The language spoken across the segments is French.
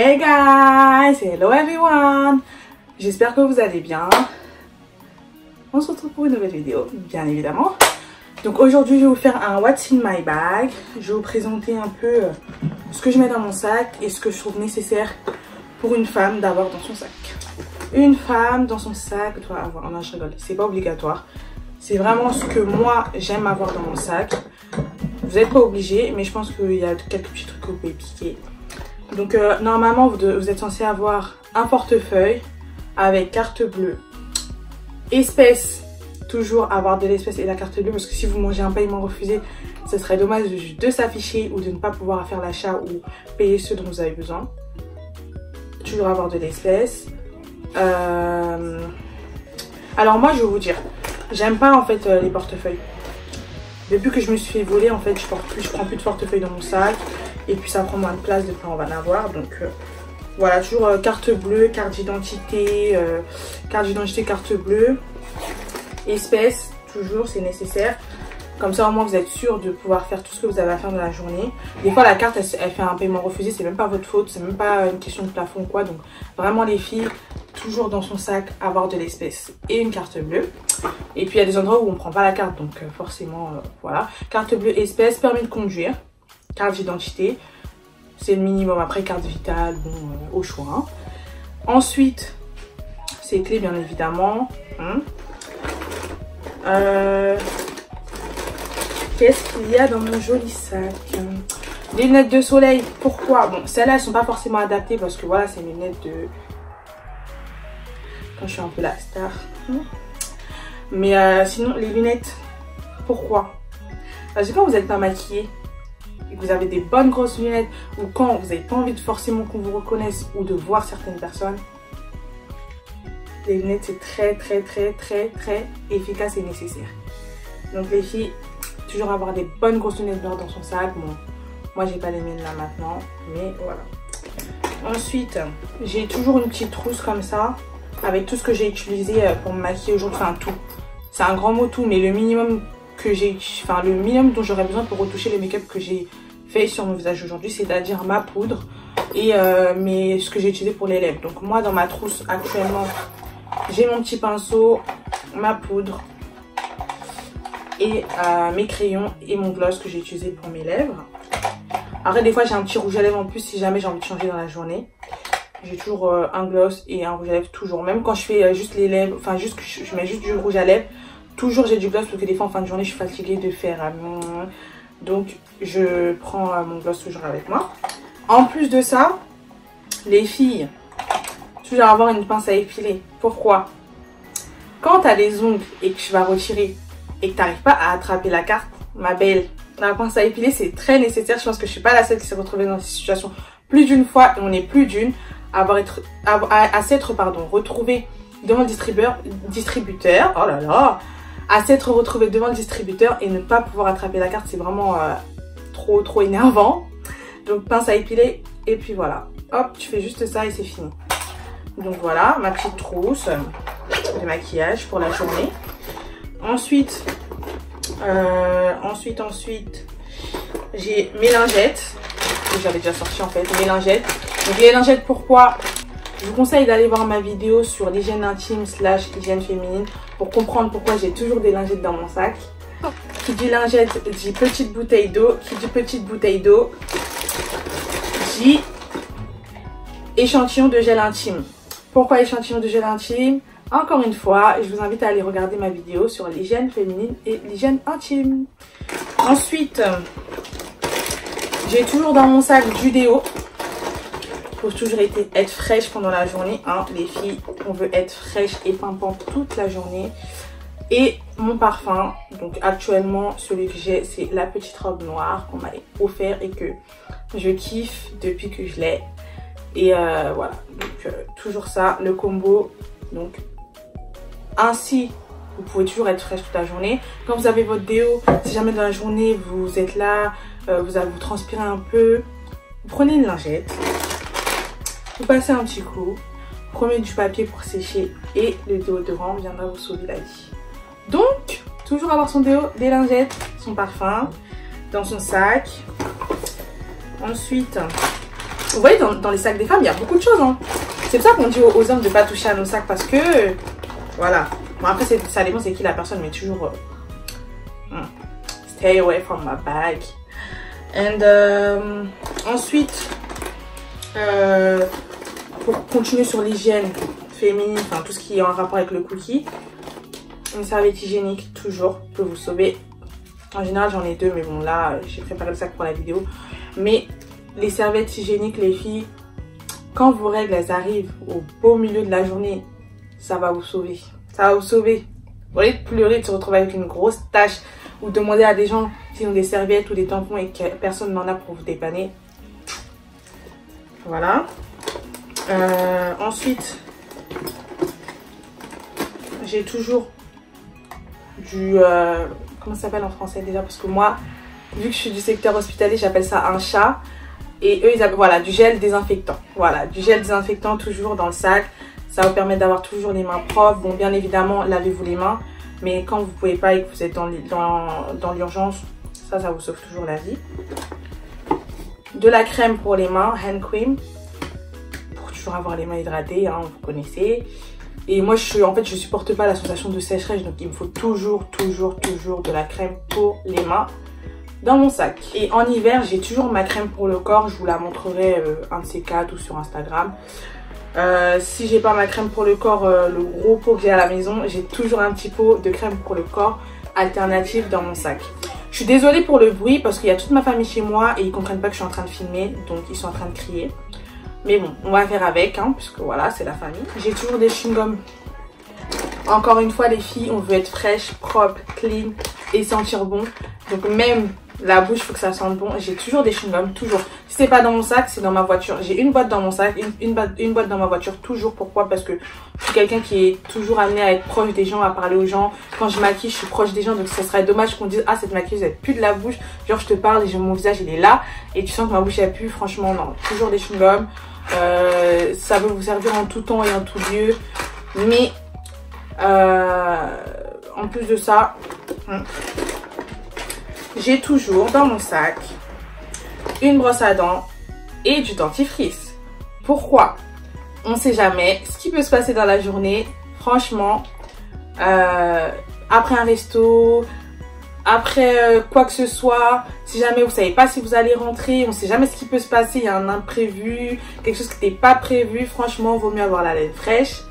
Hey guys, hello everyone. J'espère que vous allez bien. On se retrouve pour une nouvelle vidéo, bien évidemment. Donc aujourd'hui, je vais vous faire un What's in my bag. Je vais vous présenter un peu ce que je mets dans mon sac et ce que je trouve nécessaire pour une femme d'avoir dans son sac. Une femme dans son sac doit avoir... Non, je rigole, c'est pas obligatoire. C'est vraiment ce que moi, j'aime avoir dans mon sac. Vous n'êtes pas obligé, mais je pense qu'il y a quelques petits trucs que vous pouvez piquer. Donc normalement, vous êtes censé avoir un portefeuille avec carte bleue, espèce, toujours avoir de l'espèce et la carte bleue, parce que si vous mangez un paiement refusé, ce serait dommage de s'afficher ou de ne pas pouvoir faire l'achat ou payer ceux dont vous avez besoin. Toujours avoir de l'espèce. Alors moi, je vais vous dire, j'aime pas en fait les portefeuilles. Depuis que je me suis fait voler, en fait, je prends plus de portefeuille dans mon sac. Et puis ça prend moins de place, de fois on va en avoir. Donc voilà, toujours carte bleue, carte d'identité, carte bleue. Espèce, toujours, c'est nécessaire. Comme ça, au moins, vous êtes sûr de pouvoir faire tout ce que vous avez à faire dans la journée. Des fois, la carte, elle fait un paiement refusé. C'est même pas votre faute. C'est même pas une question de plafond ou quoi. Donc, vraiment, les filles, toujours dans son sac, avoir de l'espèce et une carte bleue. Et puis, il y a des endroits où on prend pas la carte. Donc, forcément, voilà. Carte bleue, espèce, permis de conduire. Carte d'identité. C'est le minimum. Après, carte vitale, bon, au choix. Hein. Ensuite, c'est clés, bien évidemment. Qu'est-ce qu'il y a dans mon joli sac? Des lunettes de soleil. Pourquoi? Bon, celles-là, elles sont pas forcément adaptées parce que voilà, c'est mes lunettes de... Quand je suis un peu la star. Mais sinon, les lunettes, pourquoi? Parce que quand vous n'êtes pas maquillée et que vous avez des bonnes grosses lunettes ou quand vous n'avez pas envie de forcément qu'on vous reconnaisse ou de voir certaines personnes, les lunettes, c'est très efficace et nécessaire. Donc les filles, toujours avoir des bonnes grosses lunettes noires dans son sac. Bon, moi j'ai pas les miennes là maintenant, mais voilà. Ensuite, j'ai toujours une petite trousse comme ça avec tout ce que j'ai utilisé pour me maquiller aujourd'hui. Enfin tout, c'est un grand mot tout, mais le minimum que j'ai, enfin le minimum dont j'aurais besoin pour retoucher le make-up que j'ai fait sur mon visage aujourd'hui, c'est-à-dire ma poudre et ce que j'ai utilisé pour les lèvres. Donc moi dans ma trousse actuellement, j'ai mon petit pinceau, ma poudre et mes crayons et mon gloss que j'ai utilisé pour mes lèvres. Après des fois j'ai un petit rouge à lèvres en plus si jamais j'ai envie de changer dans la journée. J'ai toujours un gloss et un rouge à lèvres toujours. Même quand je fais juste les lèvres, enfin juste que je mets juste du rouge à lèvres, toujours j'ai du gloss parce que des fois en fin de journée je suis fatiguée de faire. Donc je prends mon gloss toujours avec moi. En plus de ça, les filles, toujours avoir une pince à épiler. Pourquoi? Quand tu as les ongles et que tu vas retirer et que tu n'arrives pas à attraper la carte, ma belle, la pince à épiler c'est très nécessaire. Je pense que je suis pas la seule qui s'est retrouvée dans cette situation plus d'une fois et on est plus d'une à s'être retrouvée devant le distributeur. Oh là là, à s'être retrouvée devant le distributeur et ne pas pouvoir attraper la carte, c'est vraiment trop énervant. Donc pince à épiler et puis voilà, hop, tu fais juste ça et c'est fini. Donc voilà, ma petite trousse de maquillage pour la journée. Ensuite, j'ai mes lingettes. Que j'avais déjà sorti en fait, mes lingettes. Donc les lingettes, pourquoi? Je vous conseille d'aller voir ma vidéo sur l'hygiène intime / hygiène féminine pour comprendre pourquoi j'ai toujours des lingettes dans mon sac. Qui dit lingette dit petite bouteille d'eau. Qui dit petite bouteille d'eau dit échantillon de gel intime. Pourquoi échantillon de gel intime? Encore une fois, je vous invite à aller regarder ma vidéo sur l'hygiène féminine et l'hygiène intime. Ensuite, j'ai toujours dans mon sac du déo. Pour toujours être fraîche pendant la journée. Hein, les filles, on veut être fraîche et pimpante toute la journée. Et mon parfum. Donc actuellement, celui que j'ai, c'est la petite robe noire qu'on m'a offert et que je kiffe depuis que je l'ai. Et voilà, donc toujours ça, le combo. Donc ainsi, vous pouvez toujours être fraîche toute la journée. Quand vous avez votre déo, si jamais dans la journée vous êtes là, vous transpirez un peu, vous prenez une lingette, vous passez un petit coup, vous prenez du papier pour sécher et le déodorant viendra vous sauver la vie. Donc, toujours avoir son déo, des lingettes, son parfum dans son sac. Ensuite, vous voyez, dans les sacs des femmes, il y a beaucoup de choses. Hein. C'est pour ça qu'on dit aux hommes de ne pas toucher à nos sacs parce que, voilà. Bon, après, ça dépend c'est qui la personne, mais toujours, stay away from my bag. And ensuite, pour continuer sur l'hygiène féminine, enfin tout ce qui est en rapport avec le cookie, une serviette hygiénique toujours peut vous sauver. En général j'en ai 2, mais bon là j'ai préparé le sac pour la vidéo. Mais les serviettes hygiéniques les filles, quand vos règles elles arrivent au beau milieu de la journée, ça va vous sauver. Ça va vous sauver. Vous voyez, de pleurer, de se retrouver avec une grosse tache ou demander à des gens s'ils ont des serviettes ou des tampons et que personne n'en a pour vous dépanner. Voilà. Ensuite, j'ai toujours du... comment ça s'appelle en français déjà? Parce que moi, vu que je suis du secteur hospitalier, j'appelle ça un chat. Et eux, ils appellent, voilà, du gel désinfectant. Voilà, du gel désinfectant toujours dans le sac. Ça vous permet d'avoir toujours les mains propres. Bon, bien évidemment, lavez-vous les mains. Mais quand vous ne pouvez pas et que vous êtes dans l'urgence, ça vous sauve toujours la vie. De la crème pour les mains, hand cream. Pour toujours avoir les mains hydratées, hein, vous connaissez. Et moi, je supporte pas la sensation de sécheresse. Donc, il me faut toujours de la crème pour les mains dans mon sac. Et en hiver, j'ai toujours ma crème pour le corps. Je vous la montrerai un de ces 4 ou sur Instagram. Si j'ai pas ma crème pour le corps, le gros pot que j'ai à la maison, j'ai toujours un petit pot de crème pour le corps alternative dans mon sac. Je suis désolée pour le bruit parce qu'il y a toute ma famille chez moi et ils comprennent pas que je suis en train de filmer, donc ils sont en train de crier. Mais bon, on va faire avec, hein, puisque voilà, c'est la famille. J'ai toujours des chewing-gums. Encore une fois, les filles, on veut être fraîche, propre, clean et sentir bon. Donc même la bouche, il faut que ça sente bon. J'ai toujours des chewing-gums, toujours. Si c'est pas dans mon sac, c'est dans ma voiture. J'ai une boîte dans mon sac, une boîte dans ma voiture, toujours. Pourquoi? Parce que je suis quelqu'un qui est toujours amené à être proche des gens, à parler aux gens. Quand je maquille, je suis proche des gens, donc ça serait dommage qu'on dise « Ah, cette maquilleuse, elle pue de la bouche. » Genre, je te parle et mon visage, il est là. Et tu sens que ma bouche, elle pue. Franchement, non. Toujours des chewing-gums. Ça peut vous servir en tout temps et en tout lieu. Mais, en plus de ça... j'ai toujours dans mon sac une brosse à dents et du dentifrice. Pourquoi? On ne sait jamais ce qui peut se passer dans la journée. Franchement, après un resto, après quoi que ce soit, si jamais vous ne savez pas si vous allez rentrer, on ne sait jamais ce qui peut se passer, il y a un imprévu, quelque chose qui n'était pas prévu, franchement, il vaut mieux avoir la laine fraîche.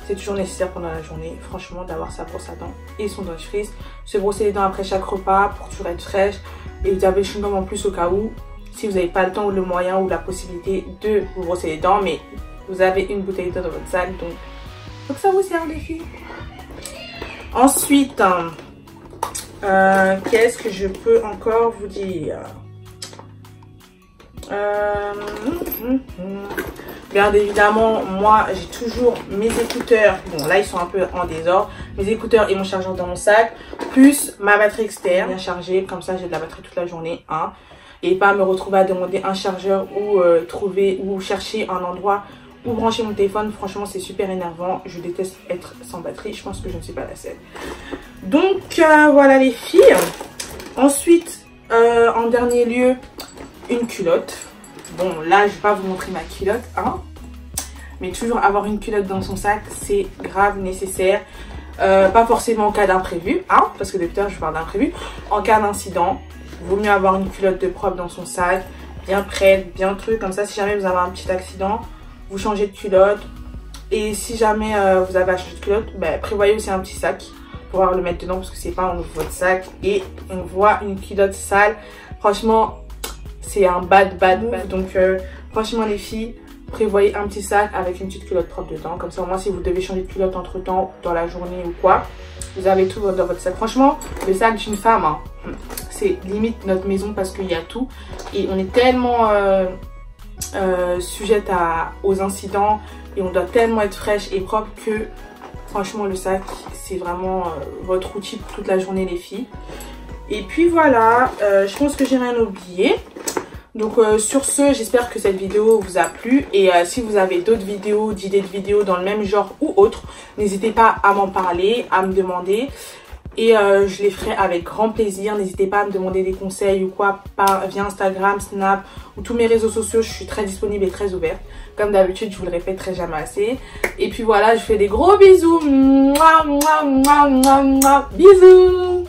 C'est toujours nécessaire pendant la journée, franchement, d'avoir sa brosse à dents et son dentifrice. Se brosser les dents après chaque repas pour toujours être fraîche. Et vous avez le chewing-gum en plus au cas où, si vous n'avez pas le temps ou le moyen ou la possibilité de vous brosser les dents. Mais vous avez une bouteille d'eau dans votre sac, donc faut que ça vous serve les filles. Ensuite, qu'est-ce que je peux encore vous dire? Bien évidemment, moi j'ai toujours mes écouteurs. Bon, là ils sont un peu en désordre. Mes écouteurs et mon chargeur dans mon sac, plus ma batterie externe bien chargée. Comme ça, j'ai de la batterie toute la journée. Hein, et pas me retrouver à demander un chargeur ou trouver ou chercher un endroit où brancher mon téléphone. Franchement, c'est super énervant. Je déteste être sans batterie. Je pense que je ne suis pas la seule. Donc voilà les filles. Ensuite, en dernier lieu, une culotte. Bon, là, je vais pas vous montrer ma culotte, hein. Mais toujours avoir une culotte dans son sac, c'est grave nécessaire. Pas forcément en cas d'imprévu, hein. Parce que depuis tout à l'heure, je parle d'imprévu. En cas d'incident, vaut mieux avoir une culotte de propre dans son sac. Bien prête, bien truc. Comme ça, si jamais vous avez un petit accident, vous changez de culotte. Et si jamais vous avez acheté de culotte, bah, prévoyez aussi un petit sac pour pouvoir le mettre dedans. Parce que c'est pas, on ouvre votre sac et on voit une culotte sale. Franchement... c'est un bad. Donc franchement les filles, prévoyez un petit sac avec une petite culotte propre dedans. Comme ça au moins si vous devez changer de culotte entre temps dans la journée ou quoi, vous avez tout dans votre sac. Franchement le sac d'une femme, hein, c'est limite notre maison parce qu'il y a tout. Et on est tellement sujette aux incidents et on doit tellement être fraîche et propre que franchement le sac c'est vraiment votre outil pour toute la journée les filles. Et puis voilà, je pense que j'ai rien oublié. Donc sur ce, j'espère que cette vidéo vous a plu. Et si vous avez d'autres vidéos, d'idées de vidéos dans le même genre ou autre, n'hésitez pas à m'en parler, à me demander. et je les ferai avec grand plaisir. N'hésitez pas à me demander des conseils ou quoi via Instagram, Snap ou tous mes réseaux sociaux. Je suis très disponible et très ouverte. Comme d'habitude, je vous le répéterai jamais assez. Et puis voilà, je fais des gros bisous. Mouah, mouah, mouah, mouah, mouah. Bisous.